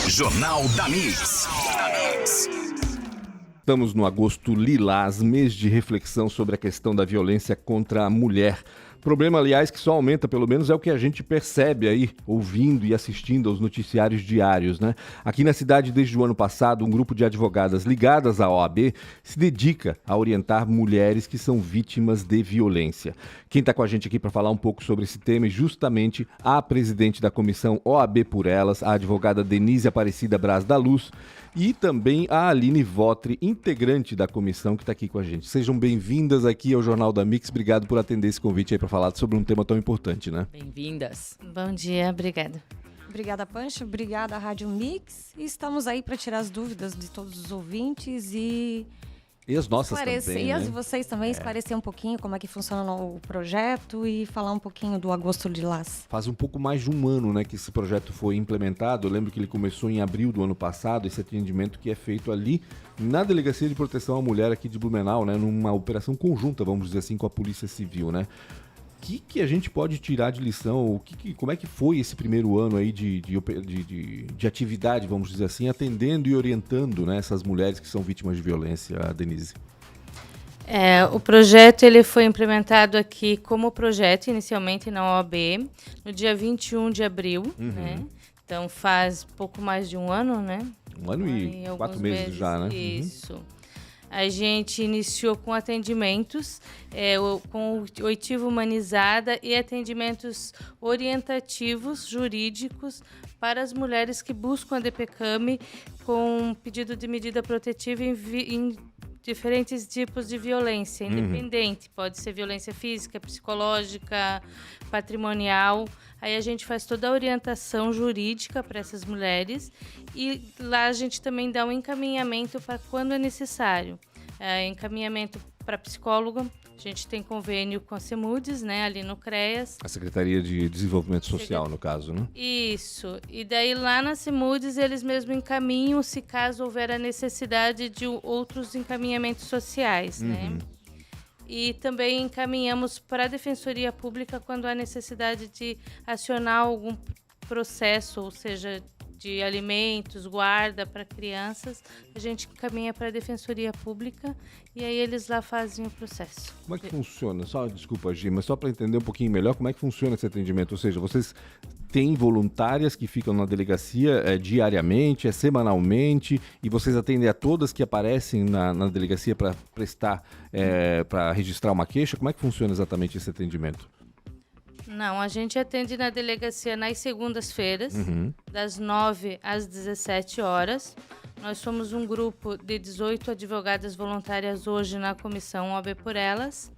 Jornal da Mix. Estamos no agosto lilás, mês de reflexão sobre a questão da violência contra a mulher. Problema, aliás, que só aumenta, pelo menos é o que a gente percebe aí, ouvindo e assistindo aos noticiários diários, né? Aqui na cidade, desde o ano passado, um grupo de advogadas ligadas à OAB se dedica a orientar mulheres que são vítimas de violência. Quem está com a gente aqui para falar um pouco sobre esse tema é justamente a presidente da comissão OAB por Elas, a advogada Denise Aparecida Braz da Luz, e também a Aline Votri, integrante da comissão que está aqui com a gente. Sejam bem-vindas aqui ao Jornal da Mix. Obrigado por atender esse convite aí para falar sobre um tema tão importante, né? Bem-vindas. Bom dia, obrigada. Obrigada, Pancho. Obrigada, Rádio Mix. E estamos aí para tirar as dúvidas de todos os ouvintes e as nossas também, e as né? de vocês também, esclarecer um pouquinho como é que funciona o projeto e falar um pouquinho do Agosto Lilás. Faz um pouco mais de um ano, né, que esse projeto foi implementado. Eu lembro que ele começou em abril do ano passado, esse atendimento que é feito ali na Delegacia de Proteção à Mulher aqui de Blumenau, né, numa operação conjunta, vamos dizer assim, com a Polícia Civil, né? O que a gente pode tirar de lição? Como é que foi esse primeiro ano aí de atividade, vamos dizer assim, atendendo e orientando, né, essas mulheres que são vítimas de violência, Denise? O projeto ele foi implementado aqui como projeto inicialmente na OAB no dia 21 de abril, né? Então faz pouco mais de um ano, né? Um ano e 4 meses já, né? Isso. A gente iniciou com atendimentos com oitiva humanizada e atendimentos orientativos jurídicos para as mulheres que buscam a DPCAM com pedido de medida protetiva em diferentes tipos de violência, independente. Pode ser violência física, psicológica, patrimonial. Aí a gente faz toda a orientação jurídica para essas mulheres e lá a gente também dá um encaminhamento para quando é necessário. Encaminhamento para psicóloga. A gente tem convênio com a CEMUDES, né, ali no CREAS. A Secretaria de Desenvolvimento Social, no caso, né? Isso. E daí lá na CEMUDES eles mesmo encaminham se caso houver a necessidade de outros encaminhamentos sociais, né? E também encaminhamos para a Defensoria Pública quando há necessidade de acionar algum processo, ou seja, de alimentos, guarda para crianças, a gente encaminha para a Defensoria Pública e aí eles lá fazem o processo. Como é que funciona? Desculpa, Gi, mas só para entender um pouquinho melhor, como é que funciona esse atendimento? Ou seja, vocês têm voluntárias que ficam na delegacia diariamente, semanalmente, e vocês atendem a todas que aparecem na delegacia para prestar, para registrar uma queixa? Como é que funciona exatamente esse atendimento? Não, a gente atende na delegacia nas segundas-feiras, das 9 às 17 horas. Nós somos um grupo de 18 advogadas voluntárias hoje na comissão OAB por Elas.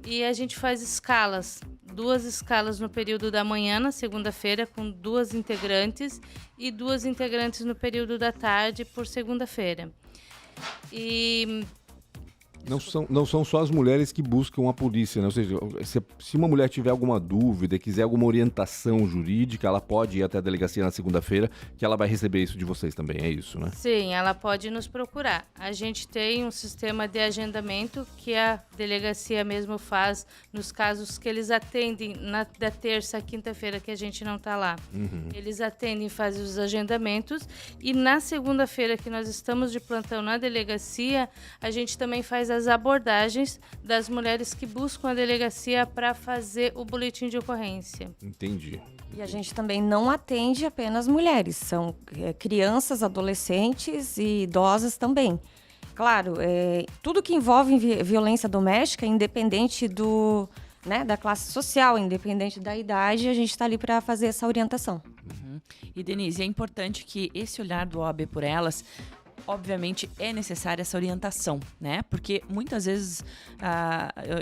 E a gente faz escalas, 2 escalas no período da manhã, na segunda-feira, com 2 integrantes, e 2 integrantes no período da tarde, por segunda-feira. E Não são só as mulheres que buscam a polícia, né? Ou seja, se uma mulher tiver alguma dúvida e quiser alguma orientação jurídica, ela pode ir até a delegacia na segunda-feira, que ela vai receber isso de vocês também, é isso, né? Sim, ela pode nos procurar. A gente tem um sistema de agendamento que a delegacia mesmo faz nos casos que eles atendem da terça à quinta-feira, que a gente não está lá. Eles atendem, fazem os agendamentos e na segunda-feira que nós estamos de plantão na delegacia, a gente também faz as abordagens das mulheres que buscam a delegacia para fazer o boletim de ocorrência. Entendi. E a gente também não atende apenas mulheres, são crianças, adolescentes e idosas também. Claro, tudo que envolve violência doméstica, independente da classe social, independente da idade, a gente está ali para fazer essa orientação. E, Denise, é importante que esse olhar do OAB por Elas, obviamente, é necessária essa orientação, né? Porque muitas vezes,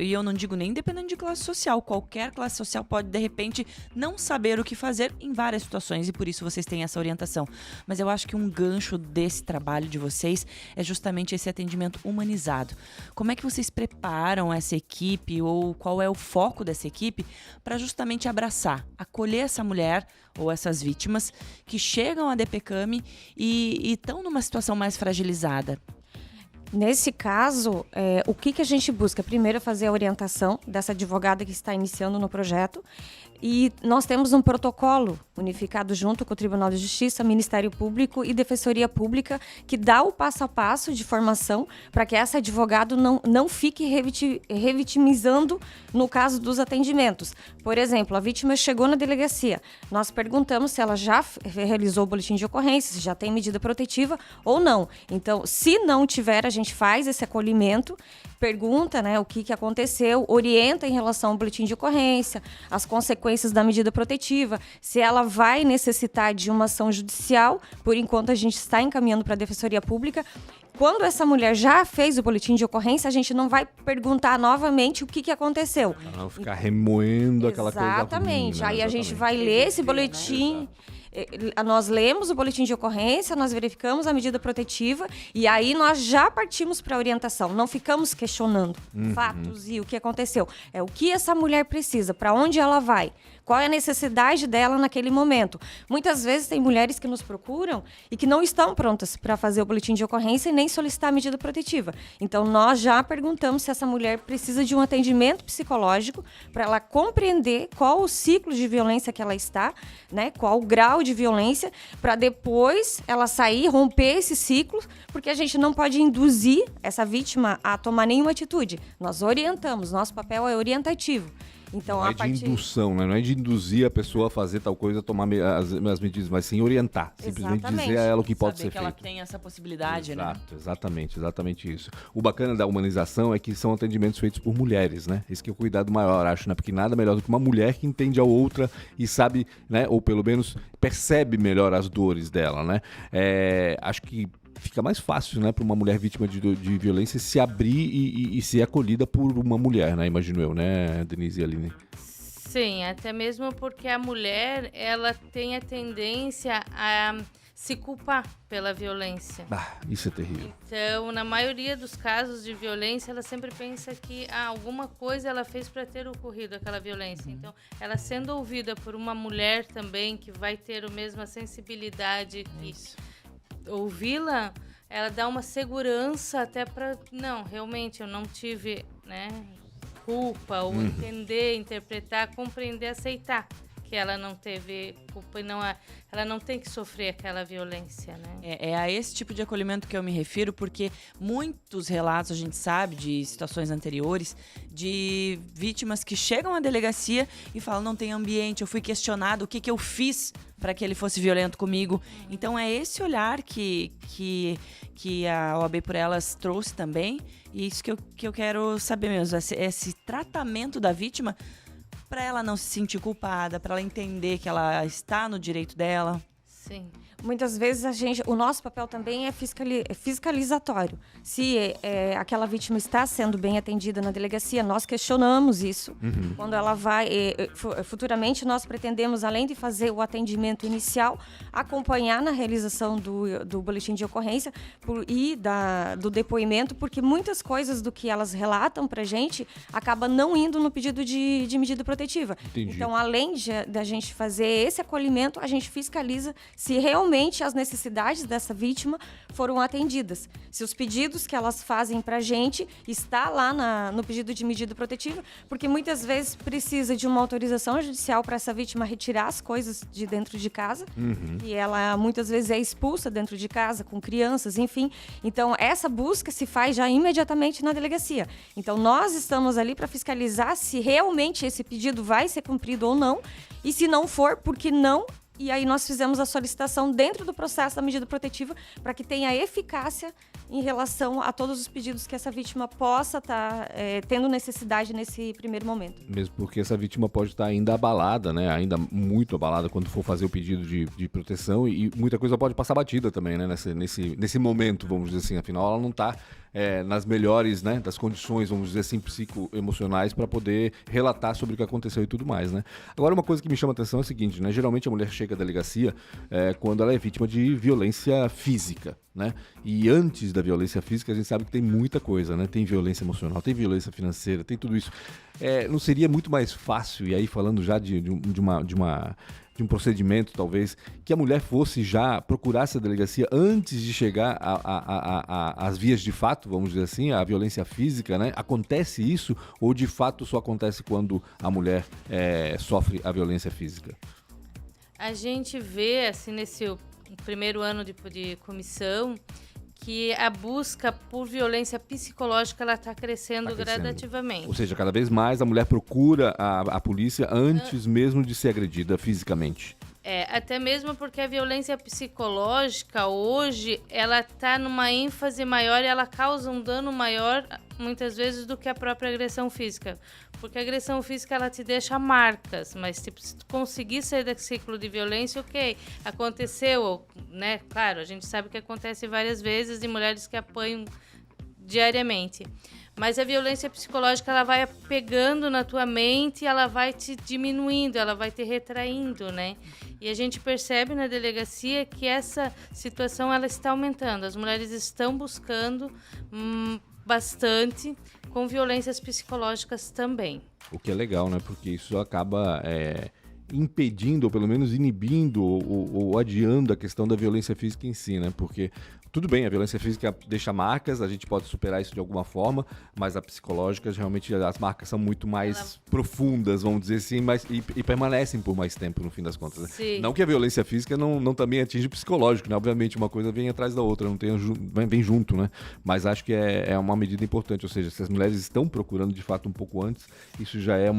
e eu não digo nem dependendo de classe social, qualquer classe social pode, de repente, não saber o que fazer em várias situações e por isso vocês têm essa orientação. Mas eu acho que um gancho desse trabalho de vocês é justamente esse atendimento humanizado. Como é que vocês preparam essa equipe ou qual é o foco dessa equipe para justamente abraçar, acolher essa mulher ou essas vítimas que chegam à DPCAM e estão numa situação mais fragilizada? Nesse caso, o que a gente busca? Primeiro, fazer a orientação dessa advogada que está iniciando no projeto. E nós temos um protocolo unificado junto com o Tribunal de Justiça, Ministério Público e Defensoria Pública, que dá o passo a passo de formação para que essa advogada não fique revitimizando no caso dos atendimentos. Por exemplo, a vítima chegou na delegacia, nós perguntamos se ela já realizou o boletim de ocorrência, se já tem medida protetiva ou não. Então, se não tiver, a gente faz esse acolhimento, pergunta, né, o que aconteceu, orienta em relação ao boletim de ocorrência, as consequências da medida protetiva, se ela vai necessitar de uma ação judicial. Por enquanto, a gente está encaminhando para a Defensoria Pública. Quando essa mulher já fez o boletim de ocorrência, a gente não vai perguntar novamente o que aconteceu. Pra não ficar remoendo aquela coisa ruim, Exatamente. né? Aí a gente Exatamente. vai ler esse boletim. Nós lemos o boletim de ocorrência, nós verificamos a medida protetiva e aí nós já partimos para a orientação. Não ficamos questionando fatos e o que aconteceu. É o que essa mulher precisa, para onde ela vai, qual é a necessidade dela naquele momento. Muitas vezes tem mulheres que nos procuram e que não estão prontas para fazer o boletim de ocorrência e nem solicitar a medida protetiva. Então nós já perguntamos se essa mulher precisa de um atendimento psicológico para ela compreender qual o ciclo de violência que ela está, né? Qual o grau de violência, para depois ela sair, romper esse ciclo, porque a gente não pode induzir essa vítima a tomar nenhuma atitude. Nós orientamos, nosso papel é orientativo. Então, Não é de indução, né? Não é de induzir a pessoa a fazer tal coisa, tomar as medidas, mas sim orientar. Simplesmente Exatamente. dizer a ela o que pode Saber ser que ela feito. tem essa possibilidade, né? Exato, exatamente isso. O bacana da humanização é que são atendimentos feitos por mulheres, né? Esse que é o cuidado maior, acho, né? Porque nada melhor do que uma mulher que entende a outra e sabe, né? Ou pelo menos percebe melhor as dores dela, né? Acho que fica mais fácil, né, para uma mulher vítima de violência se abrir e ser acolhida por uma mulher, né? Imagino eu, né, Denise e Aline? Sim, até mesmo porque a mulher, ela tem a tendência a se culpar pela violência. Isso é terrível. Então, na maioria dos casos de violência, ela sempre pensa que alguma coisa ela fez para ter ocorrido aquela violência. Então, ela sendo ouvida por uma mulher também, que vai ter a mesma sensibilidade que ouvi-la, ela dá uma segurança até para, não, realmente eu não tive, né, culpa, ou entender, interpretar, compreender, aceitar que ela não teve culpa e ela não tem que sofrer aquela violência, né? É a esse tipo de acolhimento que eu me refiro, porque muitos relatos a gente sabe de situações anteriores de vítimas que chegam à delegacia e falam, não tem ambiente, eu fui questionado, o que eu fiz para que ele fosse violento comigo. Então é esse olhar que a OAB por Elas trouxe também, e isso que eu quero saber mesmo, esse tratamento da vítima para ela não se sentir culpada, para ela entender que ela está no direito dela. Sim. Muitas vezes o nosso papel também é fiscalizatório. Se aquela vítima está sendo bem atendida na delegacia, nós questionamos isso. Quando ela vai, futuramente nós pretendemos, além de fazer o atendimento inicial, acompanhar na realização do boletim de ocorrência e do depoimento, porque muitas coisas do que elas relatam pra gente acaba não indo no pedido de medida protetiva. Entendi. Então, além da gente fazer esse acolhimento, a gente fiscaliza se realmente as necessidades dessa vítima foram atendidas. Se os pedidos que elas fazem pra gente está lá no pedido de medida protetiva, porque muitas vezes precisa de uma autorização judicial para essa vítima retirar as coisas de dentro de casa, e ela muitas vezes é expulsa dentro de casa com crianças, enfim. Então, essa busca se faz já imediatamente na delegacia. Então, nós estamos ali para fiscalizar se realmente esse pedido vai ser cumprido ou não, e se não for, por que não? E aí nós fizemos a solicitação dentro do processo da medida protetiva para que tenha eficácia em relação a todos os pedidos que essa vítima possa estar tendo necessidade nesse primeiro momento. Mesmo porque essa vítima pode estar ainda abalada, né? Ainda muito abalada quando for fazer o pedido de proteção e muita coisa pode passar batida também, né? Nesse momento, vamos dizer assim. Afinal, ela não está nas melhores, né, das condições, vamos dizer assim, psicoemocionais para poder relatar sobre o que aconteceu e tudo mais, né? Agora, uma coisa que me chama a atenção é o seguinte, né? Geralmente a mulher chega à delegacia quando ela é vítima de violência física, né? E antes da violência física, a gente sabe que tem muita coisa, né? Tem violência emocional, tem violência financeira, tem tudo isso. Não seria muito mais fácil, e aí falando já de uma de um procedimento, talvez, que a mulher fosse já procurasse a delegacia antes de chegar às vias de fato, vamos dizer assim, a violência física, né? Acontece isso ou de fato só acontece quando a mulher sofre a violência física? A gente vê, assim, nesse primeiro ano de comissão, que a busca por violência psicológica ela está crescendo gradativamente. Ou seja, cada vez mais a mulher procura a polícia antes mesmo de ser agredida fisicamente. Até mesmo porque a violência psicológica hoje ela está numa ênfase maior e ela causa um dano maior muitas vezes do que a própria agressão física. Porque a agressão física ela te deixa marcas, mas se tu conseguir sair desse ciclo de violência, ok, aconteceu, né? Claro, a gente sabe que acontece várias vezes de mulheres que apanham diariamente. Mas a violência psicológica, ela vai pegando na tua mente, ela vai te diminuindo, ela vai te retraindo, né? E a gente percebe na delegacia que essa situação, ela está aumentando. As mulheres estão buscando bastante com violências psicológicas também. O que é legal, né? Porque isso acaba impedindo, ou pelo menos inibindo ou adiando a questão da violência física em si, né? Porque tudo bem, a violência física deixa marcas, a gente pode superar isso de alguma forma, mas a psicológica, realmente, as marcas são muito mais profundas, vamos dizer assim, e permanecem por mais tempo, no fim das contas. Né? Sim. Não que a violência física não também atinge o psicológico, né? Obviamente, uma coisa vem atrás da outra, vem junto, né? Mas acho que é uma medida importante, ou seja, se as mulheres estão procurando, de fato, um pouco antes, isso já é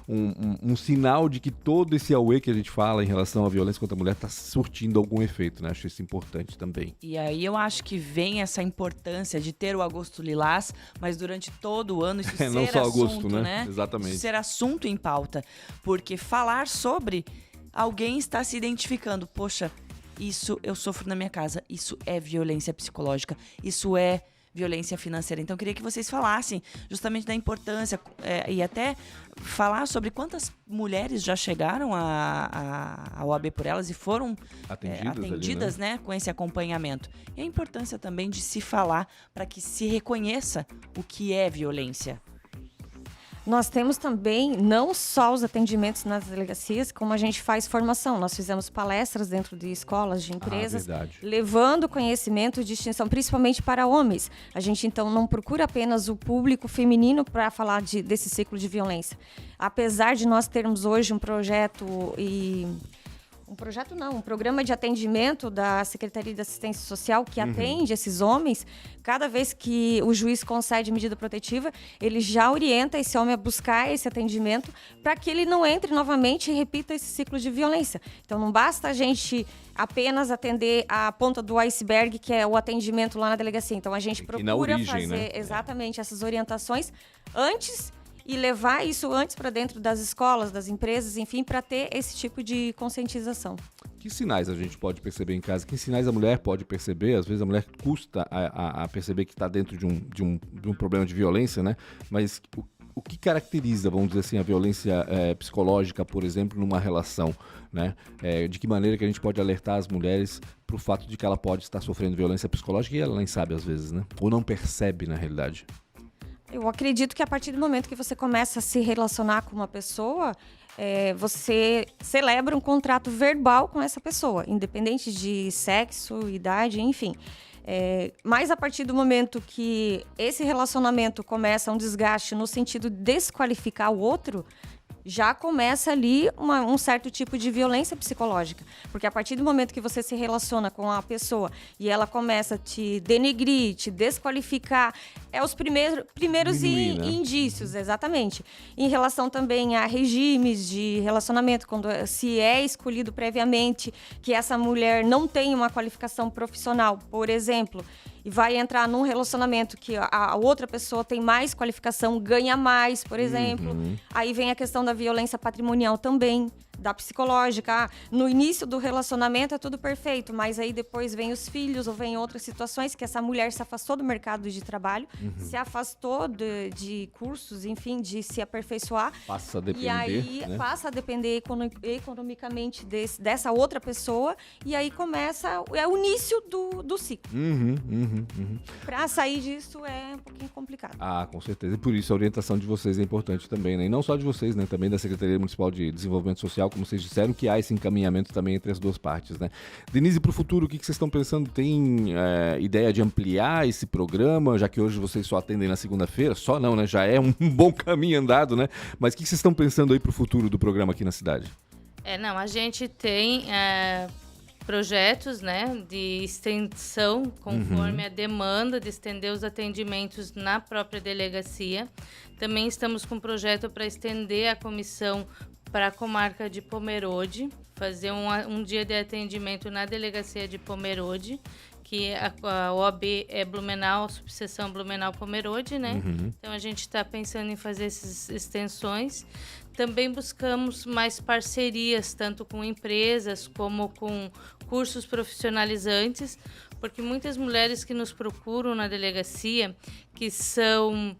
um sinal de que todo esse auê que a gente fala em relação à violência contra a mulher está surtindo algum efeito, né? Acho isso importante também. E aí eu acho que vem essa importância de ter o Agosto Lilás, mas durante todo o ano isso ser não só assunto, agosto, né? Exatamente. Isso ser assunto em pauta. Porque falar sobre, alguém está se identificando. Poxa, isso eu sofro na minha casa, isso é violência psicológica, isso é violência financeira. Então, eu queria que vocês falassem justamente da importância e até falar sobre quantas mulheres já chegaram à OAB por Elas e foram atendidas ali, né, com esse acompanhamento. E a importância também de se falar para que se reconheça o que é violência. Nós temos também, não só os atendimentos nas delegacias, como a gente faz formação. Nós fizemos palestras dentro de escolas, de empresas, levando conhecimento e distinção, principalmente para homens. A gente, então, não procura apenas o público feminino para falar desse ciclo de violência. Apesar de nós termos hoje um projeto um programa de atendimento da Secretaria de Assistência Social que atende esses homens. Cada vez que o juiz concede medida protetiva, ele já orienta esse homem a buscar esse atendimento para que ele não entre novamente e repita esse ciclo de violência. Então, não basta a gente apenas atender a ponta do iceberg, que é o atendimento lá na delegacia. Então, a gente procura fazer exatamente essas orientações antes e levar isso antes para dentro das escolas, das empresas, enfim, para ter esse tipo de conscientização. Que sinais a gente pode perceber em casa? Que sinais a mulher pode perceber? Às vezes a mulher custa a perceber que está dentro de um problema de violência, né? Mas o que caracteriza, vamos dizer assim, a violência psicológica, por exemplo, numa relação, né? De que maneira que a gente pode alertar as mulheres para o fato de que ela pode estar sofrendo violência psicológica e ela nem sabe às vezes, né? Ou não percebe na realidade. Eu acredito que a partir do momento que você começa a se relacionar com uma pessoa, você celebra um contrato verbal com essa pessoa, independente de sexo, idade, enfim. Mas a partir do momento que esse relacionamento começa um desgaste no sentido de desqualificar o outro, já começa ali um certo tipo de violência psicológica. Porque a partir do momento que você se relaciona com a pessoa e ela começa a te denegrir, te desqualificar, os primeiros indícios, exatamente. Em relação também a regimes de relacionamento, quando se é escolhido previamente que essa mulher não tem uma qualificação profissional, por exemplo, e vai entrar num relacionamento que a outra pessoa tem mais qualificação, ganha mais, por exemplo. Aí vem a questão da violência patrimonial também, da psicológica. No início do relacionamento é tudo perfeito, mas aí depois vem os filhos ou vem outras situações que essa mulher se afastou do mercado de trabalho, se afastou de cursos, enfim, de se aperfeiçoar. Passa a depender, e aí passa a depender economicamente dessa outra pessoa, e aí começa, o início do ciclo. Para sair disso é um pouquinho complicado. Ah, com certeza. E por isso a orientação de vocês é importante também, né? E não só de vocês, né? Também da Secretaria Municipal de Desenvolvimento Social, legal, como vocês disseram, que há esse encaminhamento também entre as duas partes, né? Denise, para o futuro, o que vocês estão pensando? Tem ideia de ampliar esse programa, já que hoje vocês só atendem na segunda-feira? Só não, né? Já é um bom caminho andado, né? Mas o que vocês estão pensando aí para o futuro do programa aqui na cidade? A gente tem projetos, né, de extensão conforme a demanda de estender os atendimentos na própria delegacia. Também estamos com um projeto para estender a comissão para a comarca de Pomerode, fazer um dia de atendimento na delegacia de Pomerode, que a OAB é Blumenau, a subseção Blumenau Pomerode, né? Então a gente está pensando em fazer essas extensões. Também buscamos mais parcerias, tanto com empresas como com cursos profissionalizantes, porque muitas mulheres que nos procuram na delegacia, que são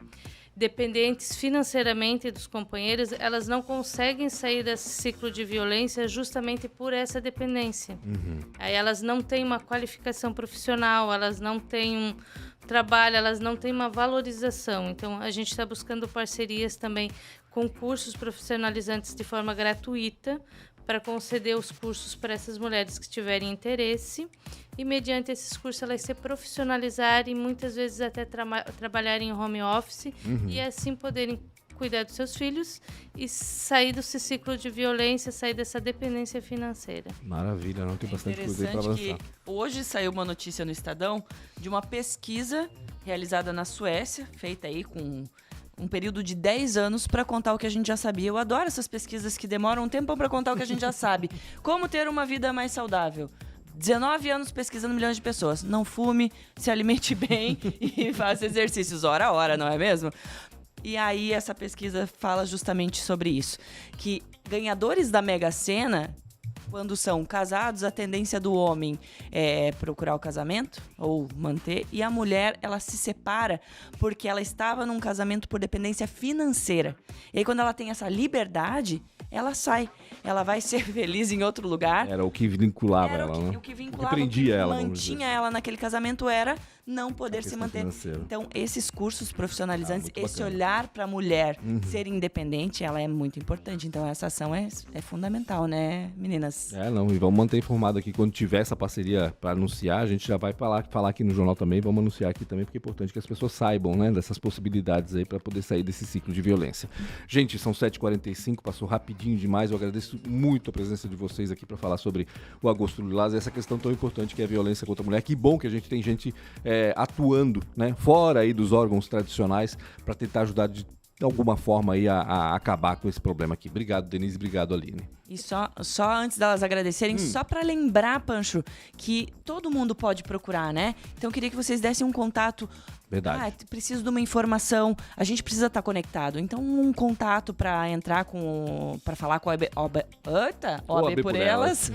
dependentes financeiramente dos companheiros, elas não conseguem sair desse ciclo de violência justamente por essa dependência. Aí elas não têm uma qualificação profissional, elas não têm um trabalho, elas não têm uma valorização. Então, a gente está buscando parcerias também com cursos profissionalizantes de forma gratuita para conceder os cursos para essas mulheres que tiverem interesse e, mediante esses cursos, elas se profissionalizarem e muitas vezes até trabalharem em home office e assim poderem cuidar dos seus filhos e sair desse ciclo de violência, sair dessa dependência financeira. Maravilha, não tem bastante coisa aí para avançar. Que hoje saiu uma notícia no Estadão de uma pesquisa realizada na Suécia, feita aí com um período de 10 anos para contar o que a gente já sabia. Eu adoro essas pesquisas que demoram um tempão para contar o que a gente já sabe. Como ter uma vida mais saudável. 19 anos pesquisando milhões de pessoas. Não fume, se alimente bem e faça exercícios hora a hora, não é mesmo? E aí essa pesquisa fala justamente sobre isso. Que ganhadores da Mega Sena, quando são casados, a tendência do homem é procurar o casamento ou manter, e a mulher, ela se separa porque ela estava num casamento por dependência financeira. E aí, quando ela tem essa liberdade, ela sai. Ela vai ser feliz em outro lugar. Era o que vinculava ela, né? O que vinculava, prendia ela, mantinha ela naquele casamento era não poder se manter. Financeira. Então, esses cursos profissionalizantes, esse bacana. olhar para a mulher ser independente, ela é muito importante. Então, essa ação é fundamental, né, meninas? E vamos manter informado aqui. Quando tiver essa parceria para anunciar, a gente já vai falar aqui no jornal também, vamos anunciar aqui também, porque é importante que as pessoas saibam, né, dessas possibilidades aí para poder sair desse ciclo de violência. Gente, são 7h45, passou rapidinho demais. Eu agradeço muito a presença de vocês aqui para falar sobre o Agosto Lilás, essa questão tão importante que é a violência contra a mulher. Que bom que a gente tem gente atuando, né, fora aí dos órgãos tradicionais para tentar ajudar de alguma forma aí a acabar com esse problema aqui. Obrigado, Denise, obrigado, Aline. E só antes delas agradecerem, só para lembrar, Pancho, que todo mundo pode procurar, né? Então eu queria que vocês dessem um contato. Verdade. Preciso de uma informação, a gente precisa estar conectado. Então um contato para entrar para falar com a OAB por elas.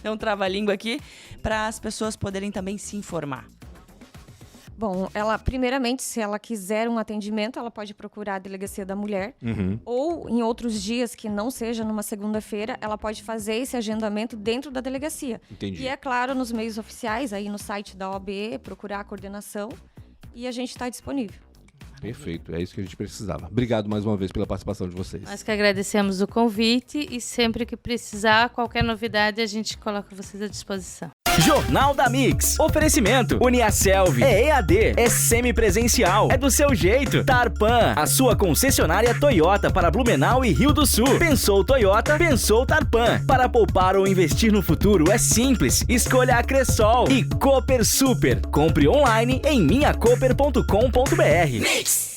É um trava-língua aqui, para as pessoas poderem também se informar. Bom, ela, primeiramente, se ela quiser um atendimento, ela pode procurar a Delegacia da Mulher. Ou em outros dias, que não seja numa segunda-feira, ela pode fazer esse agendamento dentro da delegacia. Entendi. E é claro, nos meios oficiais, aí no site da OAB, procurar a coordenação e a gente está disponível. Perfeito, é isso que a gente precisava. Obrigado mais uma vez pela participação de vocês. Nós que agradecemos o convite e sempre que precisar, qualquer novidade, a gente coloca vocês à disposição. Jornal da Mix. Oferecimento. Uniaselv. É EAD. É semipresencial. É do seu jeito. Tarpan. A sua concessionária Toyota para Blumenau e Rio do Sul. Pensou Toyota, pensou Tarpan. Para poupar ou investir no futuro é simples. Escolha a Cressol. E Cooper Super. Compre online em minhacoper.com.br.